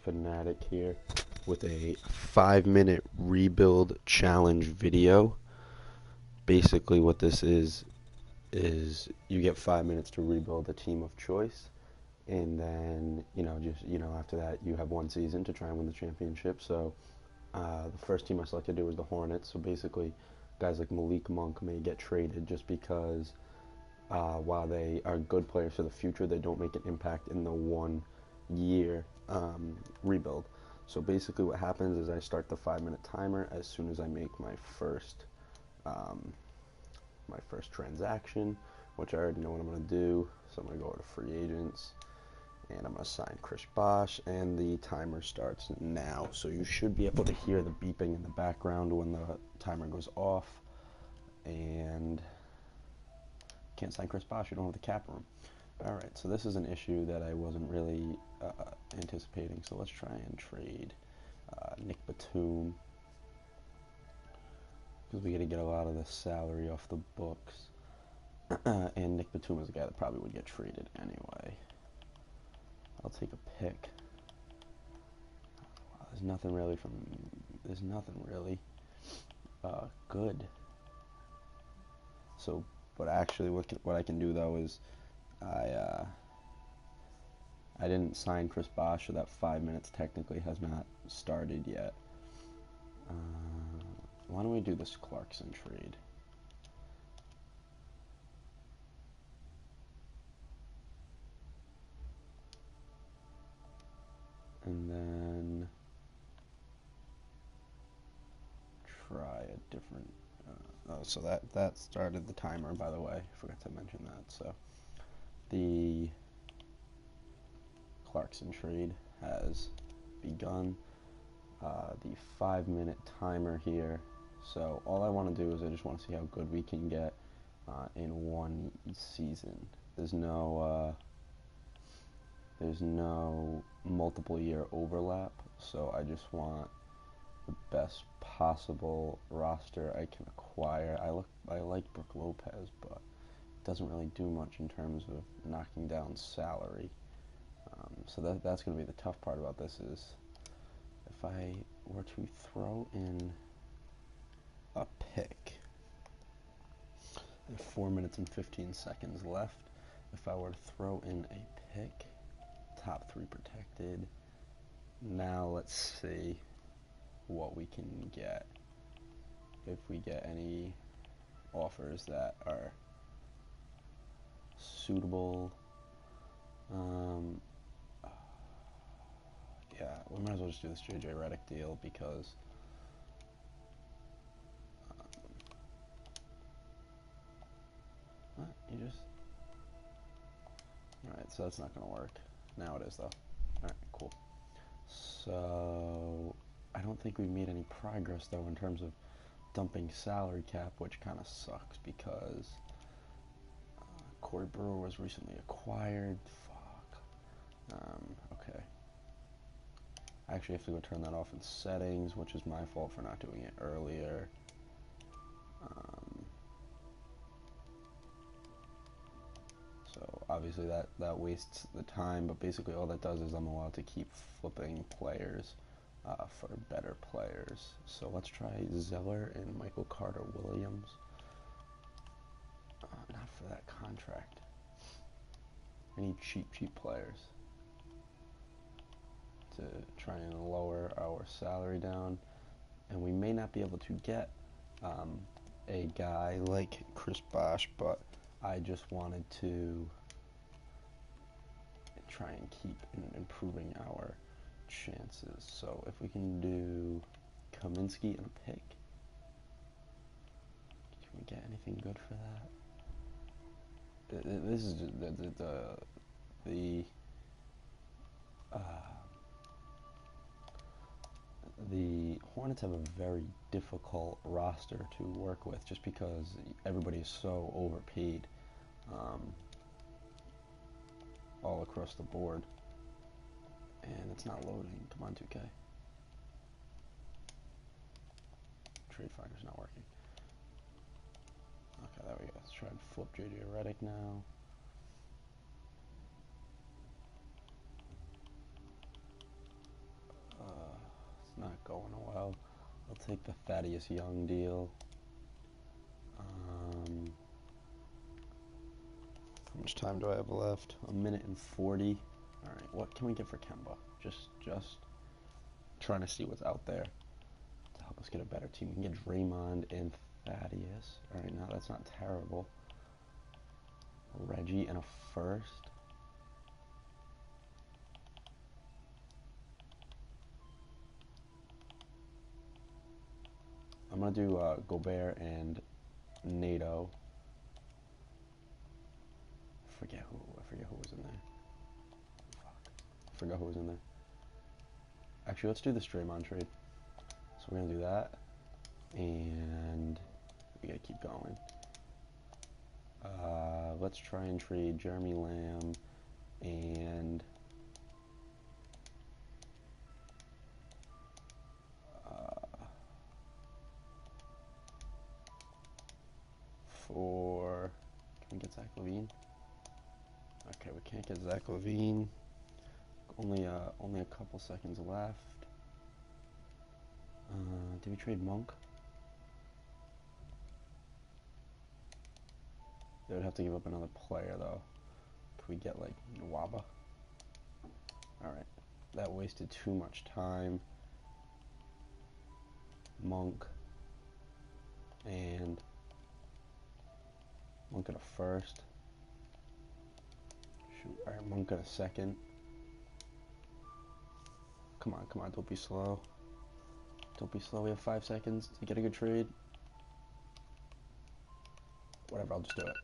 Fanatic here with a 5-minute rebuild challenge video. Basically, what this is you get 5 minutes to rebuild a team of choice, and then after that you have one season to try and win the championship. So the first team I selected to do was the Hornets. So basically, guys like Malik Monk may get traded just because while they are good players for the future, they don't make an impact in the 1 year rebuild. So basically what happens is I start the 5-minute timer as soon as I make um, my first transaction, which I already know what I'm going to do. So I'm going to go to free agents, and I'm going to sign Chris Bosh, and the timer starts now. So you should be able to hear the beeping in the background when the timer goes off. And can't sign Chris Bosh, you don't have the cap room. Alright, so this is an issue that I wasn't really anticipating. So let's try and trade Nick Batum, because we got to get a lot of the salary off the books. And Nick Batum is a guy that probably would get traded anyway. I'll take a pick. Wow, there's nothing really good. So, but actually, what I can do though is I didn't sign Chris Bosh, so that 5 minutes technically has not started yet. Why don't we do this Clarkson trade? And then try a different. So that started the timer, by the way. Forgot to mention that. So the Clarkson trade has begun. The 5-minute timer here. So all I want to do is I just want to see how good we can get in one season. There's no multiple year overlap, so I just want the best possible roster I can acquire. I like Brook Lopez, but it doesn't really do much in terms of knocking down salary. So that's going to be the tough part about this is if I were to throw in a pick. I have 4 minutes and 15 seconds left. If I were to throw in a pick, top 3 protected. Now let's see what we can get. If we get any offers that are suitable. Yeah, we might as well just do this JJ Redick deal because what? Alright, so that's not gonna work. Now it is though. Alright, cool. So I don't think we've made any progress though in terms of dumping salary cap, which kind of sucks because Corey Brewer was recently acquired. Fuck. Okay. I actually have to go turn that off in settings, which is my fault for not doing it earlier. So obviously that wastes the time, but basically all that does is I'm allowed to keep flipping players for better players. So let's try Zeller and Michael Carter Williams. Not for that contract. I need cheap players to try and lower our salary down, and we may not be able to get a guy like Chris Bosh, but I just wanted to try and keep improving our chances. So if we can do Kaminsky and a pick, can we get anything good for that? This is just the Hornets have a very difficult roster to work with just because everybody is so overpaid all across the board. And it's not loading. Come on, 2K. Trade Finder's not working. Okay, there we go. Let's try and flip JJ Redick now. I'll take the Thaddeus Young deal. How much time do I have left? 1:40. All right, what can we get for Kemba? Just trying to see what's out there to help us get a better team. We can get Draymond and Thaddeus. All right, now that's not terrible. Reggie and a first. I'm gonna do Gobert and NATO. I forget who was in there. Fuck. I forgot who was in there. Actually, let's do the Draymond trade. So we're gonna do that, and we gotta keep going. Let's try and trade Jeremy Lamb and for, can we get Zach LaVine? Okay, we can't get Zach LaVine. Only a couple seconds left. Did we trade Monk? They would have to give up another player though. Could we get like Nwaba? Alright, that wasted too much time. Monk and Monk at a first. Shoot, alright, Monk at a second. Come on, don't be slow. Don't be slow, we have 5 seconds to get a good trade. Whatever, I'll just do it.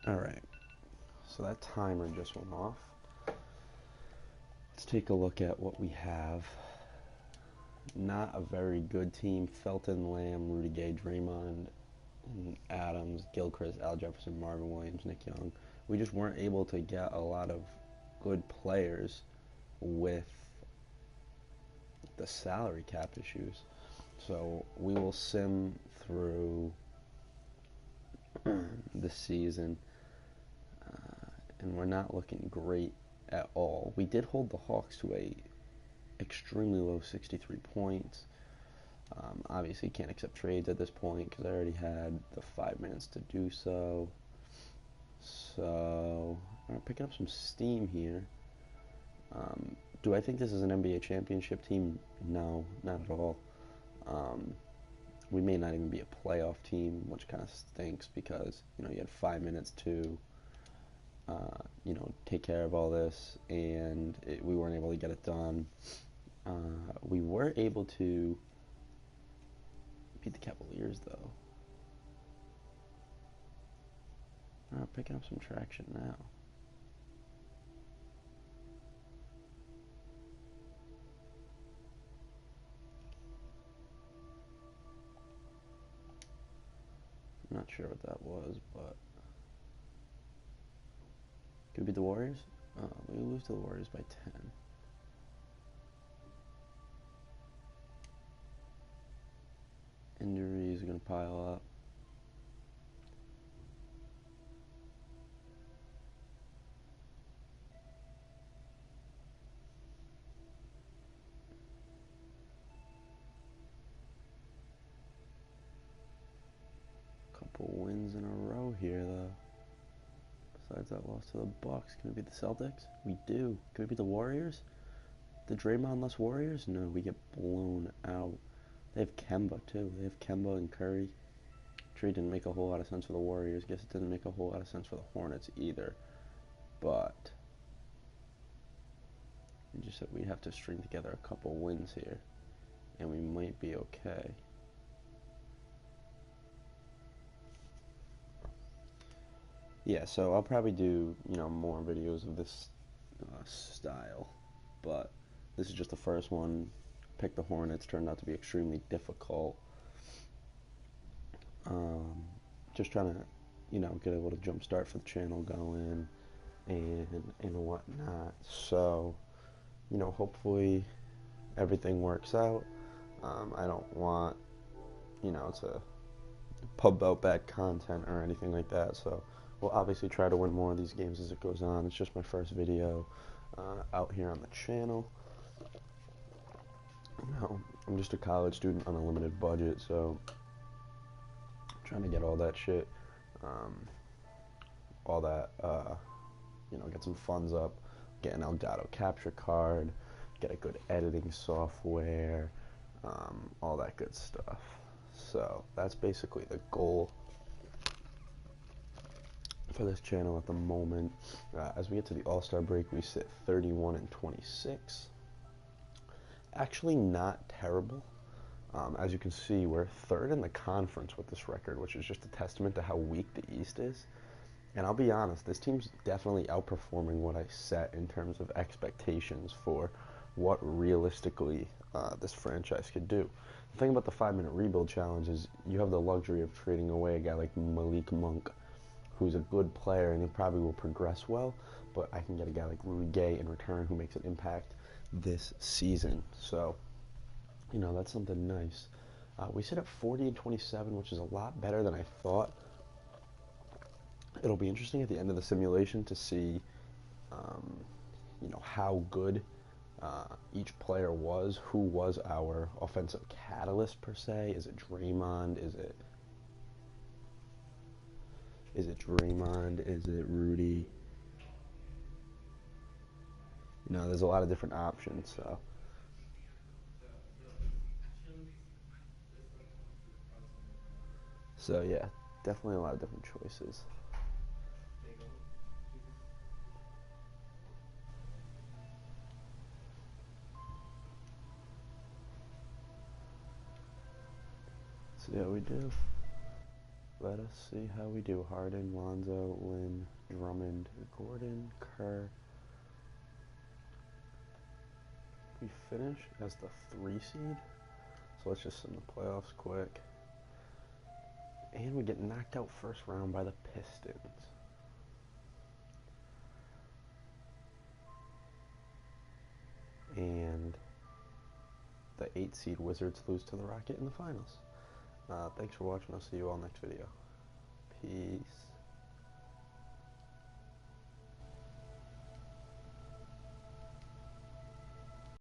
Alright, so that timer just went off. Let's take a look at what we have. Not a very good team. Felton, Lamb, Rudy Gay, Draymond, Adams, Gilchrist, Al Jefferson, Marvin Williams, Nick Young. We just weren't able to get a lot of good players with the salary cap issues. So we will sim through the season, and we're not looking great at all. We did hold the Hawks to a extremely low 63 points. Obviously can't accept trades at this point because I already had the 5 minutes to do so. So I'm picking up some steam here. Do I think this is an NBA championship team? No, not at all. We may not even be a playoff team, which kind of stinks because you had 5 minutes to take care of all this, and we weren't able to get it done. We were able to beat the Cavaliers, though. Picking up some traction now. I'm not sure what that was, but could beat the Warriors? We lose to the Warriors by 10. Injuries are going to pile up. Couple wins in a row here, though. Besides that loss to the Bucks, can we beat the Celtics? We do. Can we beat the Warriors? The Draymond-less Warriors? No, we get blown out. They have Kemba, too. They have Kemba and Curry. Trade didn't make a whole lot of sense for the Warriors. Guess it didn't make a whole lot of sense for the Hornets either. But we just said we'd have to string together a couple wins here, and we might be okay. Yeah, so I'll probably do, more videos of this style, but this is just the first one. Pick the Hornets, turned out to be extremely difficult. Just trying to, get able to jumpstart for the channel going and whatnot. So, hopefully everything works out. I don't want, to pub out bad content or anything like that. So we'll obviously try to win more of these games as it goes on. It's just my first video out here on the channel. I'm just a college student on a limited budget, so I'm trying to get all that shit, um, all that, get some funds up, get an Elgato capture card, get a good editing software, all that good stuff. So that's basically the goal for this channel at the moment. As we get to the All-Star break, we sit 31-26. Actually not terrible. As you can see, we're third in the conference with this record, which is just a testament to how weak the East is. And I'll be honest, this team's definitely outperforming what I set in terms of expectations for what realistically this franchise could do. The thing about the 5-minute rebuild challenge is you have the luxury of trading away a guy like Malik Monk, who's a good player and he probably will progress well, but I can get a guy like Rudy Gay in return who makes an impact this season. So, that's something nice. We sit at 40-27, which is a lot better than I thought. It'll be interesting at the end of the simulation to see, how good each player was. Who was our offensive catalyst per se? Is it Draymond? Is it Draymond? Is it Rudy? There's a lot of different options. So yeah, definitely a lot of different choices. See how we do. Let us see how we do. Harden, Lonzo, Lynn, Drummond, Gordon, Kerr. We finish as the 3 seed. So let's just send the playoffs quick. And we get knocked out first round by the Pistons. And the 8 seed Wizards lose to the Rocket in the finals. Thanks for watching. I'll see you all next video. Peace.